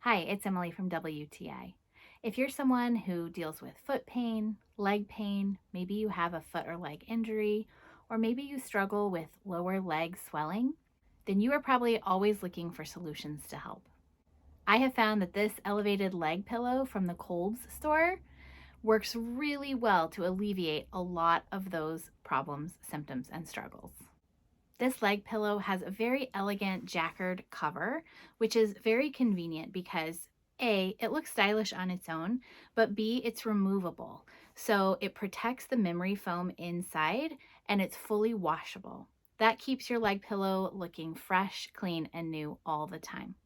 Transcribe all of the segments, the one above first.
Hi, it's Emily from WTA. If you're someone who deals with foot pain, leg pain, maybe you have a foot or leg injury, or maybe you struggle with lower leg swelling, then you are probably always looking for solutions to help. I have found that this elevated leg pillow from the Kolbs store works really well to alleviate a lot of those problems, symptoms, and struggles. This leg pillow has a very elegant jacquard cover, which is very convenient because A, it looks stylish on its own, but B, it's removable. So it protects the memory foam inside and it's fully washable. That keeps your leg pillow looking fresh, clean, and new all the time.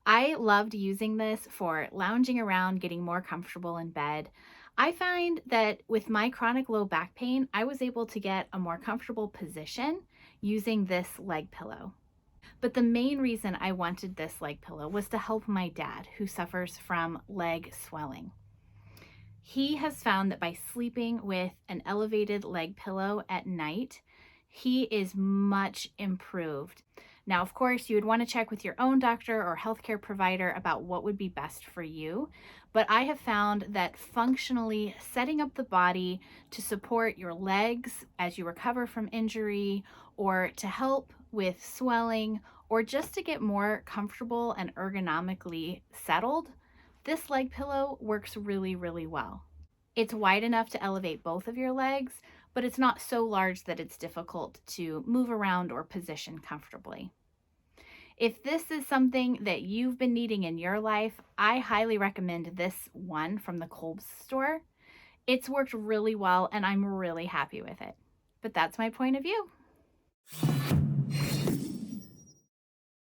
I loved using this for lounging around, getting more comfortable in bed. I find that with my chronic low back pain, I was able to get a more comfortable position using this leg pillow. But the main reason I wanted this leg pillow was to help my dad, who suffers from leg swelling. He has found that by sleeping with an elevated leg pillow at night, he is much improved. Now, of course, you would want to check with your own doctor or healthcare provider about what would be best for you. But I have found that functionally setting up the body to support your legs as you recover from injury, or to help with swelling, or just to get more comfortable and ergonomically settled, this leg pillow works really, really well. It's wide enough to elevate both of your legs, but it's not so large that it's difficult to move around or position comfortably. If this is something that you've been needing in your life, I highly recommend this one from the Kolbs store. It's worked really well and I'm really happy with it. But that's my point of view.